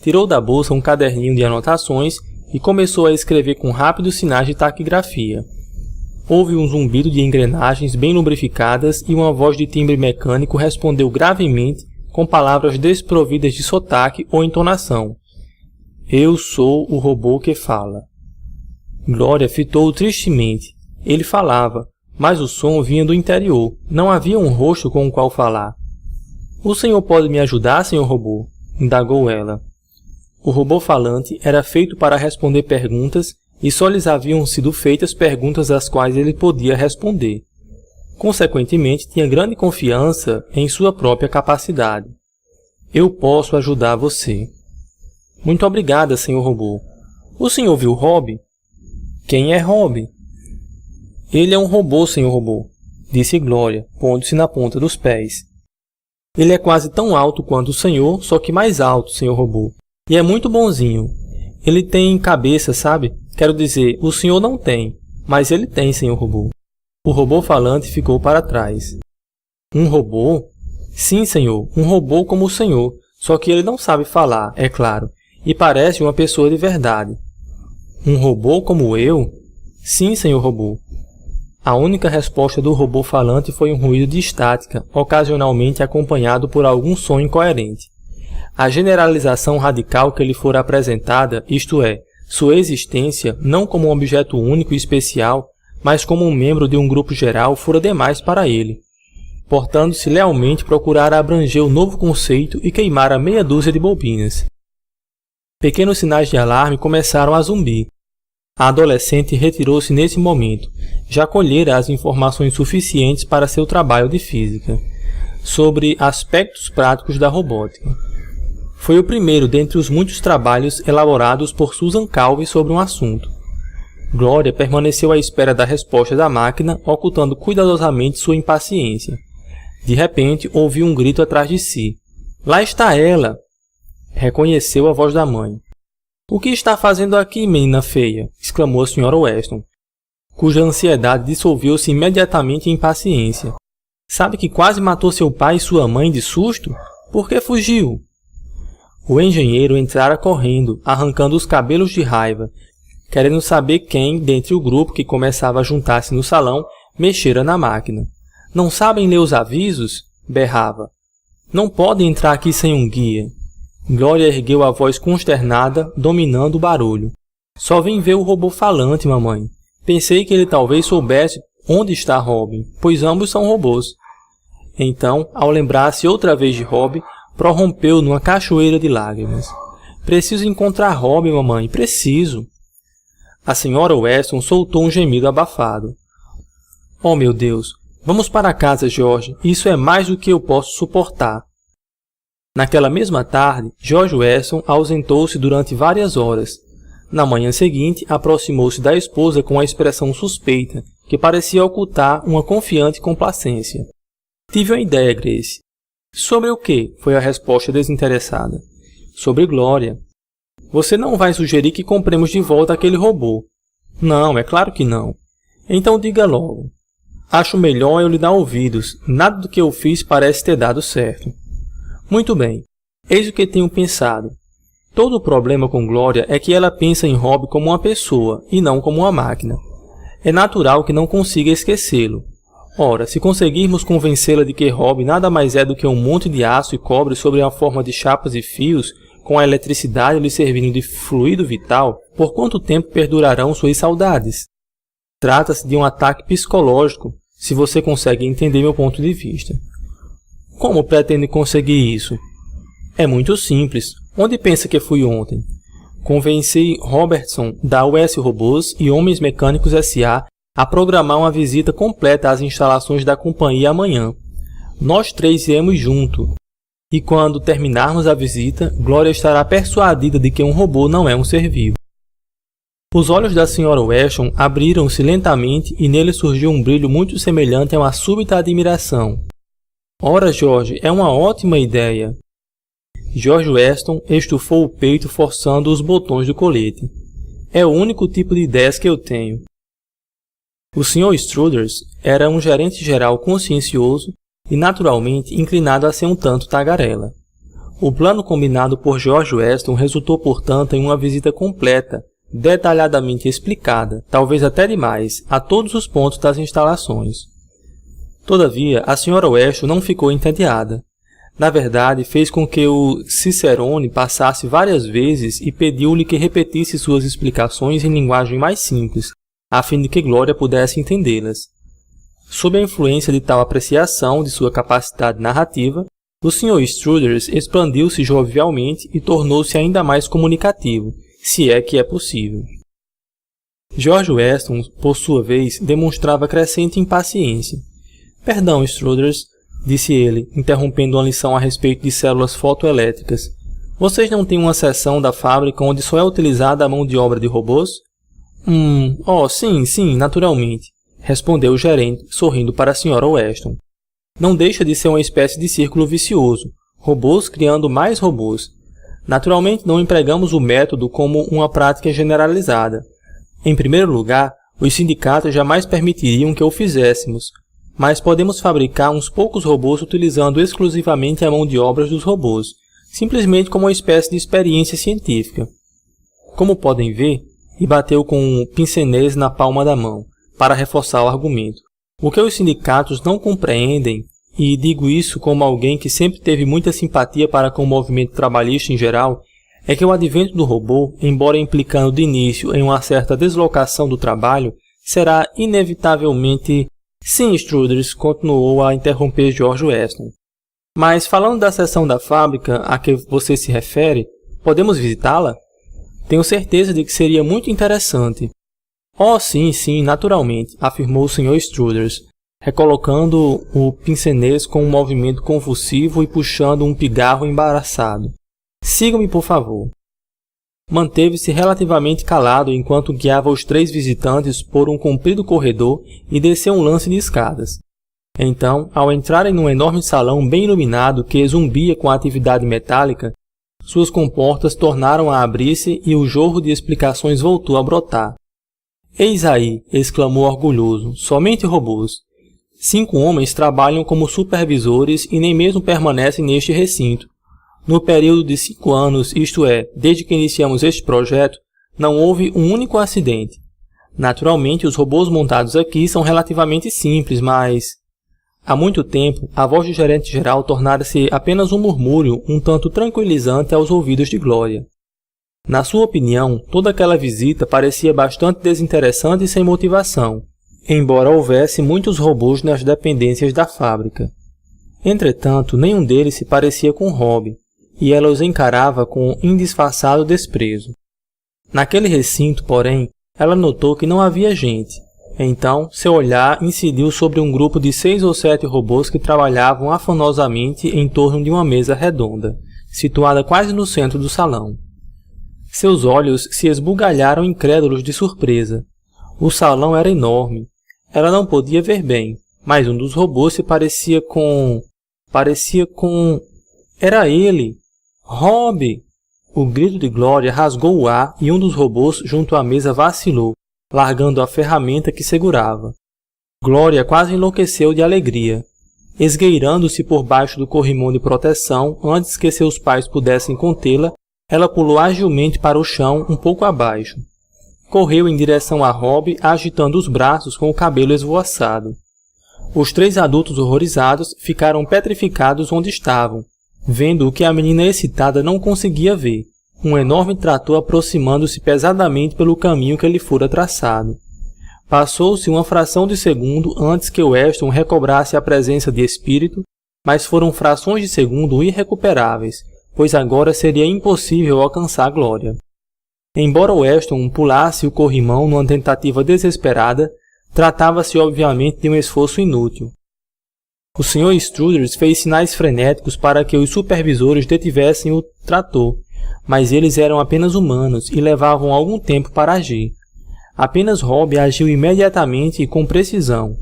Tirou da bolsa um caderninho de anotações e começou a escrever com rápidos sinais de taquigrafia. Houve um zumbido de engrenagens bem lubrificadas e uma voz de timbre mecânico respondeu gravemente com palavras desprovidas de sotaque ou entonação: "Eu sou o robô que fala." Glória fitou-o tristemente. Ele falava, mas o som vinha do interior. Não havia um rosto com o qual falar. "O senhor pode me ajudar, senhor robô?" indagou ela. O robô falante era feito para responder perguntas e só lhes haviam sido feitas perguntas às quais ele podia responder. Consequentemente, tinha grande confiança em sua própria capacidade. "Eu posso ajudar você." "Muito obrigada, senhor robô. O senhor viu Rob?" "Quem é Rob?" "Ele é um robô, senhor robô," disse Glória, pondo-se na ponta dos pés. "Ele é quase tão alto quanto o senhor, só que mais alto, senhor robô. E é muito bonzinho. Ele tem cabeça, sabe? Quero dizer, o senhor não tem, mas ele tem, senhor robô." O robô falante ficou para trás. "Um robô?" "Sim, senhor, um robô como o senhor, só que ele não sabe falar, é claro, e parece uma pessoa de verdade." "Um robô como eu?" "Sim, senhor robô." A única resposta do robô falante foi um ruído de estática, ocasionalmente acompanhado por algum som incoerente. A generalização radical que lhe fora apresentada, isto é, sua existência, não como um objeto único e especial, mas como um membro de um grupo geral, fora demais para ele. Portando-se lealmente, procurara abranger o novo conceito e queimara meia dúzia de bobinas. Pequenos sinais de alarme começaram a zumbir. A adolescente retirou-se nesse momento. Já colhera as informações suficientes para seu trabalho de física sobre aspectos práticos da robótica. Foi o primeiro dentre os muitos trabalhos elaborados por Susan Calvi sobre um assunto. Glória permaneceu à espera da resposta da máquina, ocultando cuidadosamente sua impaciência. De repente, ouviu um grito atrás de si. "Lá está ela!" Reconheceu a voz da mãe. "O que está fazendo aqui, menina feia?" exclamou a Sra. Weston, cuja ansiedade dissolveu-se imediatamente em impaciência. "Sabe que quase matou seu pai e sua mãe de susto? Por que fugiu?" O engenheiro entrara correndo, arrancando os cabelos de raiva, querendo saber quem, dentre o grupo que começava a juntar-se no salão, mexera na máquina. "Não sabem ler os avisos?" berrava. "Não podem entrar aqui sem um guia." Glória ergueu a voz consternada, dominando o barulho. Só vim ver o robô falante, mamãe. Pensei que ele talvez soubesse onde está Robin, pois ambos são robôs. Então, ao lembrar-se outra vez de Robin, prorrompeu numa cachoeira de lágrimas. Preciso encontrar Robin, mamãe, preciso. A senhora Weston soltou um gemido abafado. Oh, meu Deus! Vamos para casa, George. Isso é mais do que eu posso suportar. Naquela mesma tarde, George Weston ausentou-se durante várias horas. Na manhã seguinte, aproximou-se da esposa com uma expressão suspeita, que parecia ocultar uma confiante complacência. Tive uma ideia, Grace. Sobre o quê? Foi a resposta desinteressada. Sobre Glória. Você não vai sugerir que compremos de volta aquele robô? Não, é claro que não. Então diga logo. Acho melhor eu lhe dar ouvidos. Nada do que eu fiz parece ter dado certo. Muito bem. Eis o que tenho pensado. Todo o problema com Glória é que ela pensa em Rob como uma pessoa e não como uma máquina. É natural que não consiga esquecê-lo. Ora, se conseguirmos convencê-la de que Rob nada mais é do que um monte de aço e cobre sobre a forma de chapas e fios, com a eletricidade lhe servindo de fluido vital, por quanto tempo perdurarão suas saudades? Trata-se de um ataque psicológico, se você consegue entender meu ponto de vista. Como pretende conseguir isso? É muito simples. Onde pensa que fui ontem? Convenci Robertson da US Robôs e Homens Mecânicos S.A. a programar uma visita completa às instalações da companhia amanhã. Nós três iremos junto. E quando terminarmos a visita, Glória estará persuadida de que um robô não é um ser vivo. Os olhos da Sra. Weston abriram-se lentamente e nele surgiu um brilho muito semelhante a uma súbita admiração. Ora, George, é uma ótima ideia. George Weston estufou o peito forçando os botões do colete. É o único tipo de ideias que eu tenho. O Sr. Struders era um gerente geral consciencioso e naturalmente inclinado a ser um tanto tagarela. O plano combinado por George Weston resultou, portanto, em uma visita completa, detalhadamente explicada, talvez até demais, a todos os pontos das instalações. Todavia, a Sra. Weston não ficou entediada. Na verdade, fez com que o Cicerone passasse várias vezes e pediu-lhe que repetisse suas explicações em linguagem mais simples, a fim de que Glória pudesse entendê-las. Sob a influência de tal apreciação de sua capacidade narrativa, o Sr. Struders expandiu-se jovialmente e tornou-se ainda mais comunicativo, se é que é possível. George Weston, por sua vez, demonstrava crescente impaciência. Perdão, Struders, disse ele, interrompendo uma lição a respeito de células fotoelétricas. Vocês não têm uma seção da fábrica onde só é utilizada a mão de obra de robôs? Sim, naturalmente, respondeu o gerente, sorrindo para a Sra. Weston. Não deixa de ser uma espécie de círculo vicioso, robôs criando mais robôs. Naturalmente não empregamos o método como uma prática generalizada. Em primeiro lugar, os sindicatos jamais permitiriam que o fizéssemos, mas podemos fabricar uns poucos robôs utilizando exclusivamente a mão de obra dos robôs, simplesmente como uma espécie de experiência científica. Como podem ver, e bateu com um pincenês na palma da mão, para reforçar o argumento. O que os sindicatos não compreendem, e digo isso como alguém que sempre teve muita simpatia para com o movimento trabalhista em geral, é que o advento do robô, embora implicando de início em uma certa deslocação do trabalho, será inevitavelmente... Sim, Struders, continuou a interromper George Weston. Mas falando da seção da fábrica a que você se refere, podemos visitá-la? Tenho certeza de que seria muito interessante. Oh, sim, naturalmente, afirmou o Sr. Struders, recolocando o pincenês com um movimento convulsivo e puxando um pigarro embaraçado. Siga-me, por favor. Manteve-se relativamente calado enquanto guiava os três visitantes por um comprido corredor e desceu um lance de escadas. Então, ao entrarem num enorme salão bem iluminado que zumbia com a atividade metálica, suas comportas tornaram a abrir-se e o jorro de explicações voltou a brotar. Eis aí, exclamou orgulhoso, somente robôs. 5 homens trabalham como supervisores e nem mesmo permanecem neste recinto. No período de 5 anos, isto é, desde que iniciamos este projeto, não houve um único acidente. Naturalmente, os robôs montados aqui são relativamente simples, mas... Há muito tempo, a voz do gerente-geral tornara-se apenas um murmúrio um tanto tranquilizante aos ouvidos de Glória. Na sua opinião, toda aquela visita parecia bastante desinteressante e sem motivação, embora houvesse muitos robôs nas dependências da fábrica. Entretanto, nenhum deles se parecia com Rob, e ela os encarava com indisfarçado desprezo. Naquele recinto, porém, ela notou que não havia gente. Então, seu olhar incidiu sobre um grupo de 6 ou 7 robôs que trabalhavam afanosamente em torno de uma mesa redonda, situada quase no centro do salão. Seus olhos se esbugalharam incrédulos de surpresa. O salão era enorme. Ela não podia ver bem, mas um dos robôs se parecia com... Era ele! Rob! O grito de Glória rasgou o ar e um dos robôs junto à mesa vacilou, largando a ferramenta que segurava. Glória quase enlouqueceu de alegria. Esgueirando-se por baixo do corrimão de proteção antes que seus pais pudessem contê-la, ela pulou agilmente para o chão um pouco abaixo. Correu em direção a Rob, agitando os braços com o cabelo esvoaçado. Os 3 adultos horrorizados ficaram petrificados onde estavam, vendo o que a menina excitada não conseguia ver, um enorme trator aproximando-se pesadamente pelo caminho que lhe fora traçado. Passou-se uma fração de segundo antes que Weston recobrasse a presença de espírito, mas foram frações de segundo irrecuperáveis, pois agora seria impossível alcançar Glória. Embora Weston pulasse o corrimão numa tentativa desesperada, tratava-se obviamente de um esforço inútil. O Sr. Struders fez sinais frenéticos para que os supervisores detivessem o trator, mas eles eram apenas humanos e levavam algum tempo para agir. Apenas Rob agiu imediatamente e com precisão.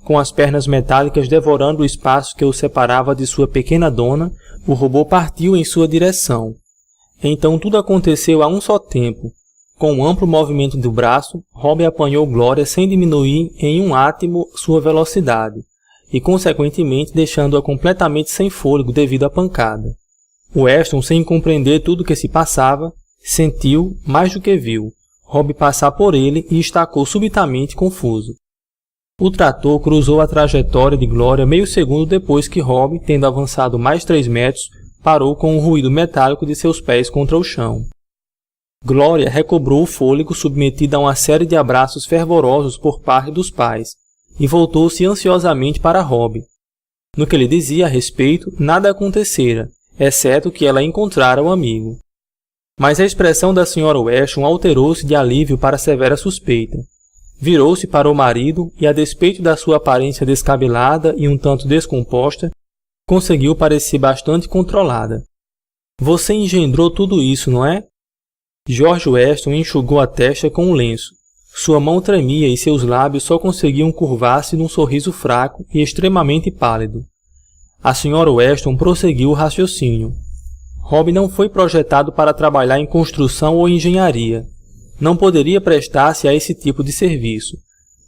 Com as pernas metálicas devorando o espaço que o separava de sua pequena dona, o robô partiu em sua direção. Então tudo aconteceu a um só tempo. Com um amplo movimento do braço, Rob apanhou Glória sem diminuir em um átimo sua velocidade, e consequentemente deixando-a completamente sem fôlego devido à pancada. Weston, sem compreender tudo o que se passava, sentiu, mais do que viu, Rob passar por ele e estacou subitamente confuso. O trator cruzou a trajetória de Glória meio segundo depois que Rob, tendo avançado mais 3 metros, parou com o ruído metálico de seus pés contra o chão. Glória recobrou o fôlego submetida a uma série de abraços fervorosos por parte dos pais, e voltou-se ansiosamente para Rob. No que lhe dizia a respeito, nada acontecera, exceto que ela encontrara o amigo. Mas a expressão da Sra. Weston alterou-se de alívio para severa suspeita. Virou-se para o marido e, a despeito da sua aparência descabelada e um tanto descomposta, conseguiu parecer bastante controlada. Você engendrou tudo isso, não é? George Weston enxugou a testa com um lenço. Sua mão tremia e seus lábios só conseguiam curvar-se num sorriso fraco e extremamente pálido. A Sra. Weston prosseguiu o raciocínio. Rob não foi projetado para trabalhar em construção ou engenharia. Não poderia prestar-se a esse tipo de serviço.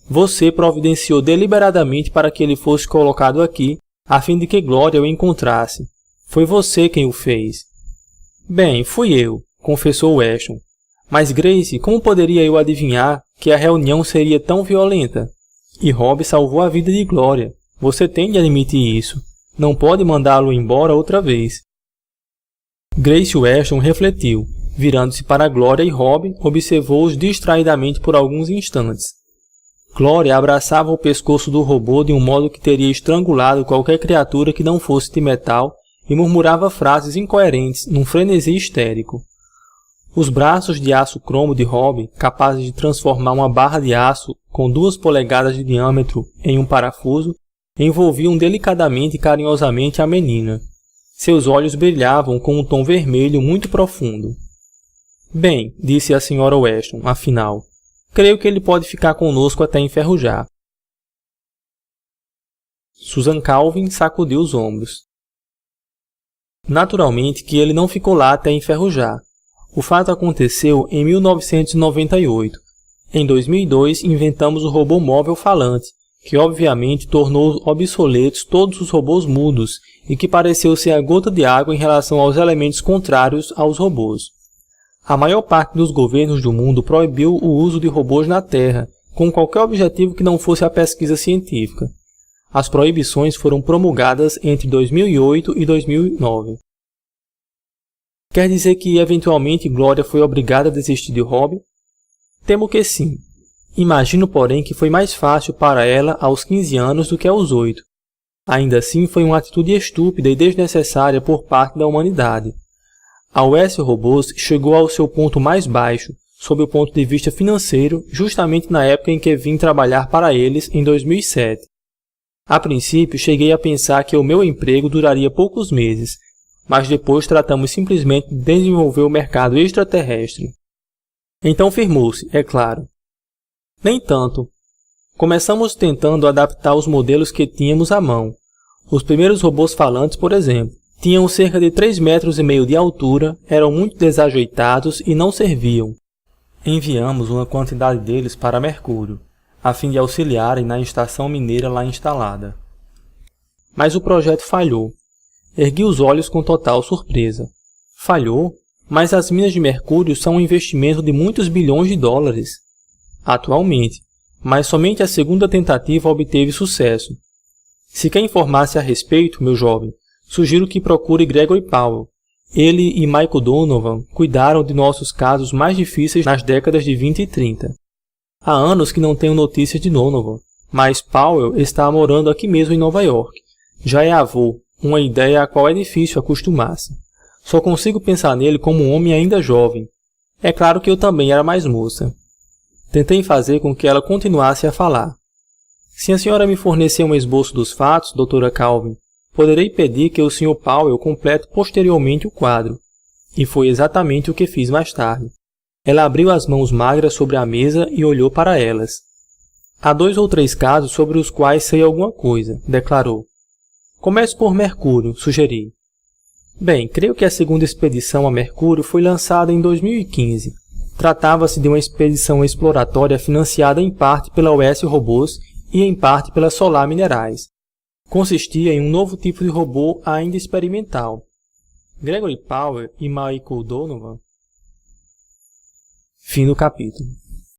Você providenciou deliberadamente para que ele fosse colocado aqui, a fim de que Glória o encontrasse. Foi você quem o fez. Bem, fui eu, confessou Weston. Mas Grace, como poderia eu adivinhar que a reunião seria tão violenta? E Rob salvou a vida de Glória. Você tem de admitir isso. Não pode mandá-lo embora outra vez. Grace Weston refletiu. Virando-se para Glória e Rob, observou-os distraidamente por alguns instantes. Glória abraçava o pescoço do robô de um modo que teria estrangulado qualquer criatura que não fosse de metal e murmurava frases incoerentes num frenesi histérico. Os braços de aço cromo de Rob, capazes de transformar uma barra de aço com 2 polegadas de diâmetro em um parafuso, envolviam delicadamente e carinhosamente a menina. Seus olhos brilhavam com um tom vermelho muito profundo. Bem, disse a Sra. Weston, afinal, creio que ele pode ficar conosco até enferrujar. Susan Calvin sacudiu os ombros. Naturalmente que ele não ficou lá até enferrujar. O fato aconteceu em 1998. Em 2002, inventamos o robô móvel falante, que obviamente tornou obsoletos todos os robôs mudos e que pareceu ser a gota de água em relação aos elementos contrários aos robôs. A maior parte dos governos do mundo proibiu o uso de robôs na Terra, com qualquer objetivo que não fosse a pesquisa científica. As proibições foram promulgadas entre 2008 e 2009. Quer dizer que, eventualmente, Glória foi obrigada a desistir do hobby? Temo que sim. Imagino, porém, que foi mais fácil para ela aos 15 anos do que aos 8. Ainda assim, foi uma atitude estúpida e desnecessária por parte da humanidade. A US Robôs chegou ao seu ponto mais baixo, sob o ponto de vista financeiro, justamente na época em que vim trabalhar para eles em 2007. A princípio, cheguei a pensar que o meu emprego duraria poucos meses, mas depois tratamos simplesmente de desenvolver o mercado extraterrestre. Então firmou-se, é claro. Nem tanto. Começamos tentando adaptar os modelos que tínhamos à mão. Os primeiros robôs falantes, por exemplo, tinham cerca de 3,5 metros de altura, eram muito desajeitados e não serviam. Enviamos uma quantidade deles para Mercúrio, a fim de auxiliarem na estação mineira lá instalada. Mas o projeto falhou. Ergui os olhos com total surpresa. Falhou? Mas as minas de Mercúrio são um investimento de muitos bilhões de dólares. Atualmente, mas somente a segunda tentativa obteve sucesso. Se quer informar-se a respeito, meu jovem, sugiro que procure Gregory Powell. Ele e Michael Donovan cuidaram de nossos casos mais difíceis nas décadas de 20 e 30. Há anos que não tenho notícias de Donovan, mas Powell está morando aqui mesmo em Nova York. Já é avô, uma ideia à qual é difícil acostumar-se. Só consigo pensar nele como um homem ainda jovem. É claro que eu também era mais moça. Tentei fazer com que ela continuasse a falar. Se a senhora me fornecer um esboço dos fatos, doutora Calvin, poderei pedir que o Sr. Powell complete posteriormente o quadro. E foi exatamente o que fiz mais tarde. Ela abriu as mãos magras sobre a mesa e olhou para elas. Há 2 ou 3 casos sobre os quais sei alguma coisa, declarou. Comece por Mercúrio, sugeri. Bem, creio que a segunda expedição a Mercúrio foi lançada em 2015. Tratava-se de uma expedição exploratória financiada em parte pela US Robôs e em parte pela Solar Minerais. Consistia em um novo tipo de robô ainda experimental. Gregory Powell e Michael Donovan. Fim do capítulo.